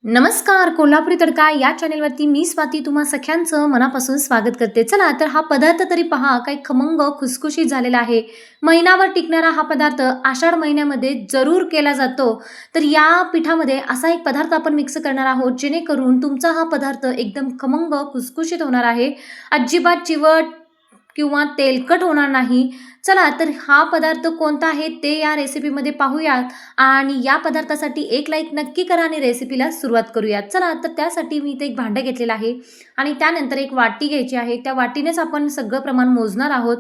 नमस्कार. कोल्हापुरी तडका या चॅनेलवरती मी स्वाती तुम्हा सख्यांचं मनापासून स्वागत करते. चला तर हा पदार्थ तरी पहा, काही खमंग खुसखुशीत झालेला आहे. महिनाभर टिकणारा हा पदार्थ आषाढ महिन्यामध्ये जरूर केला जातो. तर या पिठामध्ये असा एक पदार्थ आपण मिक्स करणार आहोत, जेणेकरून तुमचा हा पदार्थ एकदम खमंग खुसखुशीत होणार आहे. अजिबात चिवट किंवा तेलकट होणार नाही. चला तर हा पदार्थ कोणता आहे ते या रेसिपीमध्ये पाहूयात आणि या पदार्थासाठी एक लाईक नक्की करा आणि रेसिपीला सुरुवात करूयात. चला तर त्यासाठी मी इथे एक भांडं घेतलेलं आहे आणि त्यानंतर एक वाटी घ्यायची आहे. त्या वाटीनेच आपण सगळं प्रमाण मोजणार आहोत.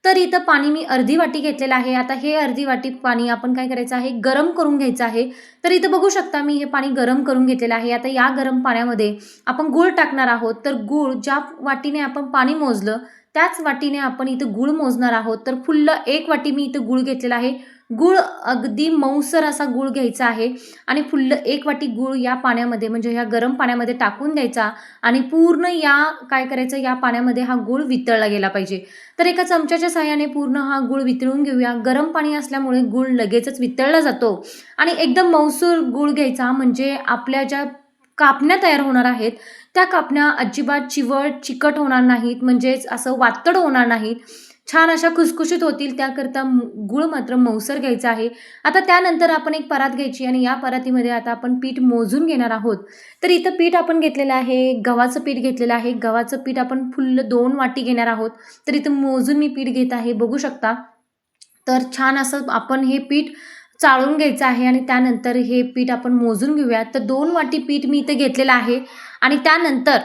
तर इथं पाणी मी अर्धी वाटी घेतलेलं आहे. आता हे अर्धी वाटी पाणी आपण काय करायचं आहे, गरम करून घ्यायचं आहे. तर इथं बघू शकता मी हे पाणी गरम करून घेतलेलं आहे. आता या गरम पाण्यामध्ये आपण गूळ टाकणार आहोत. तर गूळ ज्या वाटीने आपण पाणी मोजलं त्याच वाटीने आपण इथं गूळ मोजणार आहोत. तर फुल्ल एक वाटी मी इथं गूळ घेतलेला आहे. गूळ अगदी मऊसर असा गूळ घ्यायचा आहे आणि फुल्ल एक वाटी गूळ या पाण्यामध्ये म्हणजे ह्या गरम पाण्यामध्ये टाकून द्यायचा आणि पूर्ण या काय करायचं, या पाण्यामध्ये हा गूळ वितळला गेला पाहिजे. तर एका चमच्याच्या साहाय्याने पूर्ण हा गूळ वितळून घेऊया. गरम पाणी असल्यामुळे गूळ लगेचच वितळला जातो आणि एकदम मऊसूर गूळ घ्यायचा, म्हणजे आपल्या ज्या कापण्या तयार होणार आहेत त्या कापण्या अजिबात चिवट चिकट होणार नाहीत, म्हणजेच असं वातड होणार नाहीत. छान अशा खुसखुशीत होतील त्याकरता गूळ मात्र मऊसर घ्यायचा आहे. आता त्यानंतर आपण एक परात घ्यायची आणि या परातीमध्ये आता आपण पीठ मोजून घेणार आहोत. तर इथं पीठ आपण घेतलेलं आहे, गव्हाचं पीठ घेतलेलं आहे. गव्हाचं पीठ आपण फुल्ल 2 वाटी घेणार आहोत. तर इथं मोजून मी पीठ घेत आहे, बघू शकता. तर छान असं आपण हे पीठ चाळून घ्यायचं आहे आणि त्यानंतर हे पीठ आपण मोजून घेऊयात. तर 2 वाटी पीठ मी इथं घेतलेलं आहे आणि त्यानंतर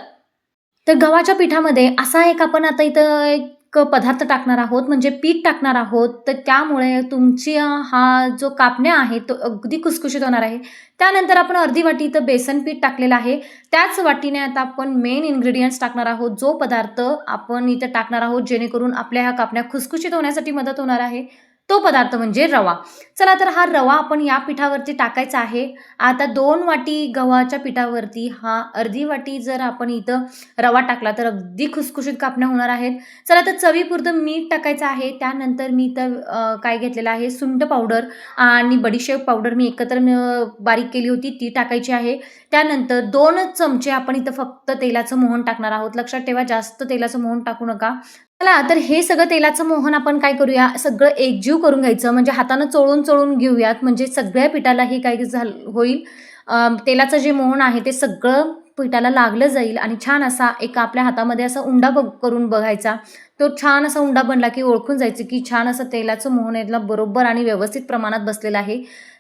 तर गव्हाच्या पिठामध्ये असा एक आपण आता इथं एक पदार्थ टाकणार आहोत, म्हणजे पीठ टाकणार आहोत. तर त्यामुळे तुमची हा जो कापण्या आहे तो अगदी खुसखुशीत होणार आहे. त्यानंतर आपण अर्धी वाटी इथं बेसन पीठ टाकलेलं आहे. त्याच वाटीने आता आपण मेन इन्ग्रेडियंट्स टाकणार आहोत. जो पदार्थ आपण इथं टाकणार आहोत जेणेकरून आपल्या ह्या कापण्या खुसखुशीत होण्यासाठी मदत होणार आहे, तो पदार्थ म्हणजे रवा. चला तर हा रवा आपण या पिठावरती टाकायचा आहे. आता 2 वाटी गव्हाच्या पिठावरती हा अर्धी वाटी जर आपण इथं रवा टाकला तर अगदी खुसखुशीत कापण्या होणार आहेत. चला तर चवीपुरतं मीठ टाकायचं आहे. त्यानंतर मी इथं काय घेतलेलं आहे, सुंठ पावडर आणि बडीशेप पावडर मी एकत्र बारीक केली होती ती टाकायची आहे. त्यानंतर 2 चमचे आपण इथं फक्त तेलाचं मोहन टाकणार आहोत. लक्षात ठेवा, जास्त तेलाचं मोहन टाकू नका. चला तर हे सगळं तेलाचं मोहन आपण काय करूया, सगळं एकजीव करून घ्यायचं, म्हणजे हातानं चोळून चोळून घेऊयात, म्हणजे सगळ्या पिठालाही काय होईल, तेलाचं जे मोहन आहे ते सगळं पिठाला लागलं जाईल आणि छान असा एक आपल्या हातामध्ये असा उंडा करून बघायचा. तो छान असा उंडा बनला की ओळखून जायचं की छान असं तेलाचं मोहन यातला बरोबर आणि व्यवस्थित प्रमाणात बसलेलं आहे.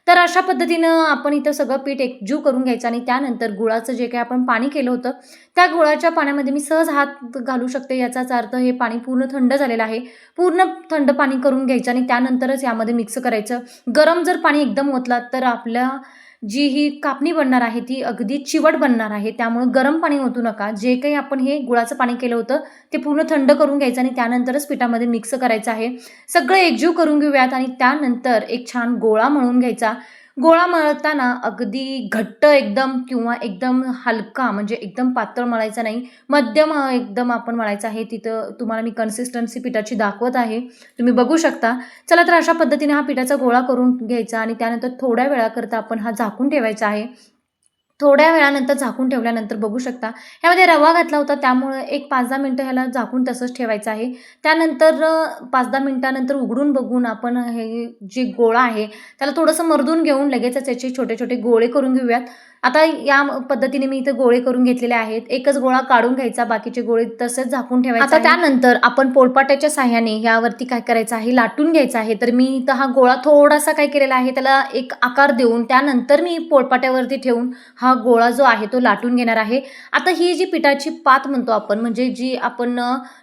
तर अशा पद्धतीनं आपण इथं सगळं पीठ एकजीव करून घ्यायचं आणि त्यानंतर गुळाचं जे काही आपण पाणी केलं होतं त्या गुळाच्या पाण्यामध्ये मी सहज हात घालू शकते. याचाच अर्थ हे पाणी पूर्ण थंड झालेलं आहे. पूर्ण थंड पाणी करून घ्यायचं आणि त्यानंतरच यामध्ये मिक्स करायचं. गरम जर पाणी एकदम ओतलात तर आपल्या जी ही कापणी बनणार आहे ती अगदी चिवट बनणार आहे. त्यामुळे गरम पाणी ओतू नका. जे काही आपण हे गुळाचं पाणी केलं होतं ते पूर्ण थंड करून घ्यायचं आणि त्यानंतरच पिठामध्ये मिक्स करायचं आहे. सगळं एकजीव करून घेऊयात आणि त्यानंतर एक छान गोळा मळून घ्यायचा. गोळा मळताना अगदी घट्ट एकदम किंवा एकदम हलका, म्हणजे एकदम पातळ मळायचा नाही, मध्यम एकदम आपण मळायचं आहे. तिथं तुम्हाला मी कन्सिस्टन्सी पिठाची दाखवत आहे, तुम्ही बघू शकता. चला तर अशा पद्धतीने हा पिठाचा गोळा करून घ्यायचा आणि त्यानंतर थोड्या वेळाकरता आपण हा झाकून ठेवायचा आहे. थोड्या वेळानंतर झाकून ठेवल्यानंतर बघू शकता ह्यामध्ये रवा घातला होता, त्यामुळे एक 5-10 मिनिटं ह्याला झाकून तसंच ठेवायचं आहे. त्यानंतर 5-10 मिनिटानंतर उघडून बघून आपण हे जे गोळा आहे त्याला थोडंसं मर्दून घेऊन लगेचच याचे छोटे छोटे गोळे करून घेऊयात. आता या पद्धतीने मी इथे गोळे करून घेतलेले आहेत. एकच गोळा काढून घ्यायचा, बाकीचे गोळे तसेच झाकून ठेवायचे. आता त्यानंतर आपण पोळपाट्याच्या साह्याने यावरती काय करायचं आहे, लाटून घ्यायचं आहे. तर मी इथं हा गोळा थोडासा काय केलेला आहे, त्याला एक आकार देऊन त्यानंतर मी पोळपाट्यावरती ठेवून हा गोळा जो आहे तो लाटून घेणार आहे. आता ही जी पिठाची पात म्हणतो आपण, म्हणजे जी आपण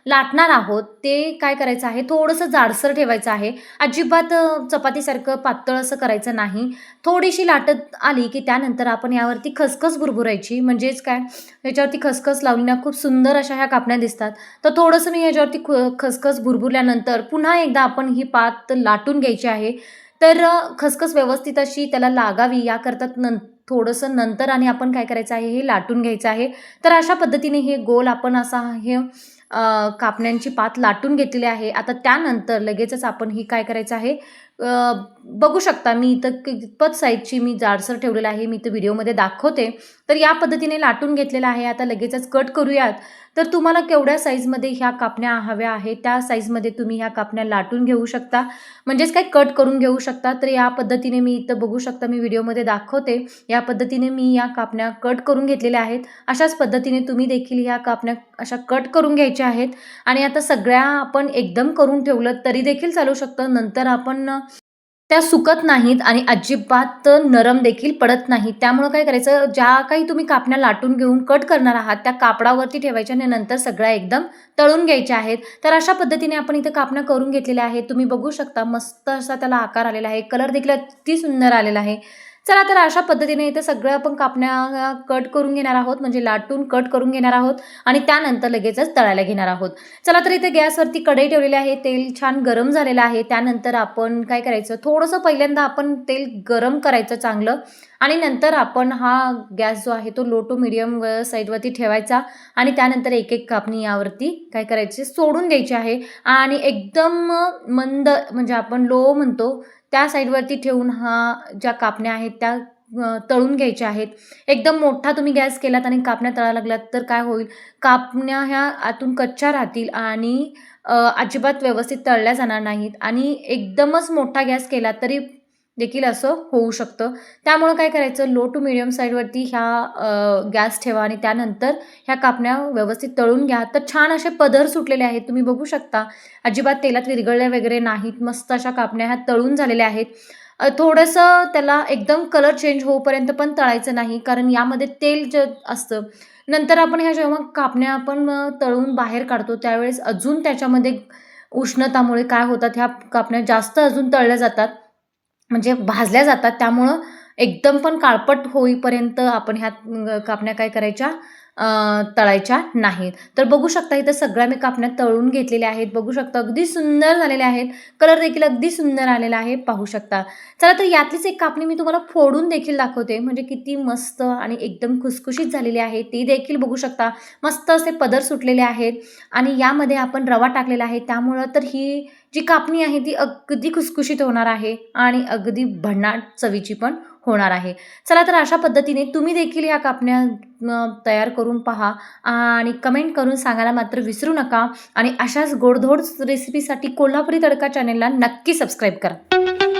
लाटणार आहोत ते काय करायचं आहे, थोडंसं जाडसर ठेवायचं आहे. अजिबात चपातीसारखं पातळ असं करायचं नाही. थोडीशी लाटत आली की त्यानंतर आपण यावरती खसखस भुरभुरायची, म्हणजेच काय, ह्याच्यावरती खसखस लावली ना खूप सुंदर अशा ह्या कापण्या दिसतात. तर थोडंसं मी ह्याच्यावरती खसखस भुरभुरल्यानंतर पुन्हा एकदा आपण ही पात लाटून घ्यायची आहे. तर खसखस व्यवस्थित अशी त्याला लागावी याकरता थोडंसं नंतर आणि आपण काय करायचं आहे, हे लाटून घ्यायचं आहे. तर अशा पद्धतीने हे गोल आपण असा हे कापण्यांची पात लाटून घेतलेली आहे. आता त्यानंतर लगेचच आपण ही काय करायचं आहे, बघू शकता मी इथं कितपत साईजची मी जाडसर ठेवलेलं आहे. मी इथं व्हिडिओमध्ये दाखवते. तर या पद्धतीने लाटून घेतलेलं आहे. आता लगेचच कट करूयात. तर तुम्हाला केवढ्या साईजमध्ये ह्या कापण्या हव्या आहेत, त्या साईजमध्ये तुम्ही ह्या कापण्या लाटून घेऊ शकता. म्हणजेच काय कट करून घेऊ शकता. तर या पद्धतीने मी इथं बघू शकता, मी व्हिडिओमध्ये दाखवते. या पद्धतीने मी या कापण्या कट करून घेतलेल्या आहेत. अशाच पद्धतीने तुम्ही देखील ह्या कापण्या अशा कट करून घ्यायच्या आहेत. आणि आता सगळ्या आपण एकदम करून ठेवलं तरी देखील चालू शकतं. नंतर आपण त्या सुकत नाहीत आणि अजिबात नरम देखील पडत नाहीत. त्यामुळं काय करायचं, ज्या काही तुम्ही कापण्या लाटून घेऊन कट करणार आहात, त्या कापडावरती ठेवायच्या आणि नंतर सगळ्या एकदम तळून घ्यायच्या आहेत. तर अशा पद्धतीने आपण इथे कापण्या करून घेतलेल्या आहेत. तुम्ही बघू शकता मस्त असा त्याला आकार आलेला आहे. कलर देखील अति सुंदर आलेला आहे. चला तर अशा पद्धतीने इथे सगळं आपण कापण्या कट करून घेणार आहोत, म्हणजे लाटून कट करून घेणार आहोत आणि त्यानंतर लगेचच तळायला घेणार आहोत. चला तर इथे गॅसवरती कढई ठेवलेली आहे. तेल छान गरम झालेलं आहे. त्यानंतर आपण काय करायचं, थोडंसं पहिल्यांदा आपण तेल गरम करायचं चांगलं आणि नंतर आपण हा गॅस जो आहे तो लो टू मीडियम साईडवरती ठेवायचा आणि त्यानंतर एक एक कापणी यावरती काय करायची, सोडून द्यायची आहे आणि एकदम मंद, म्हणजे आपण लो म्हणतो त्या साईडवरती ठेवून ज्या कापण्या आहेत त्या तळून घ्यायच्या आहेत. एकदम मोठा तुम्ही गॅस केलात आणि कापण्या तळायला लागलात तर काय होईल, कापण्या ह्या आतून कच्च्या राहतील आणि अजिबात व्यवस्थित तळल्या जाणार नाहीत आणि एकदमच मोठा गॅस केला तरी देखील असं होऊ शकतं. त्यामुळं काय करायचं, लो टू मीडियम साईडवरती गॅस ठेवा आणि त्यानंतर ह्या कापण्या व्यवस्थित तळून घ्या. तर छान असे पदर सुटलेले आहेत. तुम्ही बघू शकता अजिबात तेलात विरघळल्या वगैरे नाहीत. मस्त अशा कापण्या ह्या तळून झालेल्या आहेत. थोडंसं त्याला एकदम कलर चेंज होईपर्यंत पण तळायचं नाही, कारण यामध्ये तेल जे असतं, नंतर आपण ह्या जेव्हा कापण्या आपण तळून बाहेर काढतो त्यावेळेस अजून त्याच्यामध्ये उष्णतामुळे काय होतात, ह्या कापण्या जास्त अजून तळल्या जातात, म्हणजे भाजल्या जातात. त्यामुळं एकदम पण काळपट होईपर्यंत आपण ह्या कापण्या काय करायच्या, तळायच्या नाहीत. तर बघू शकता इथं सगळ्या मी कापण्या तळून घेतलेल्या आहेत. बघू शकता अगदी सुंदर झालेल्या आहेत. कलर देखील अगदी सुंदर आलेला आहे, पाहू शकता. चला तर यातलीच एक कापणी मी तुम्हाला फोडून देखील दाखवते, म्हणजे किती मस्त आणि एकदम खुसखुशीत झालेली आहे. ती देखील बघू शकता. मस्त असे पदर सुटलेले आहेत आणि यामध्ये आपण रवा टाकलेला आहे. त्यामुळं तर ही जी कापणी आहे ती अगदी खुसखुशीत होणार आहे आणि अगदी भन्नाट चवीची पण होणार आहे. चला तर अशा पद्धतीने तुम्ही देखील या कापण्या तयार करून पहा आणि कमेंट करून सांगायला मात्र विसरू नका आणि अशाच गोडधोड रेसिपीसाठी कोल्हापुरी तडका चॅनेलला नक्की सबस्क्राईब करा.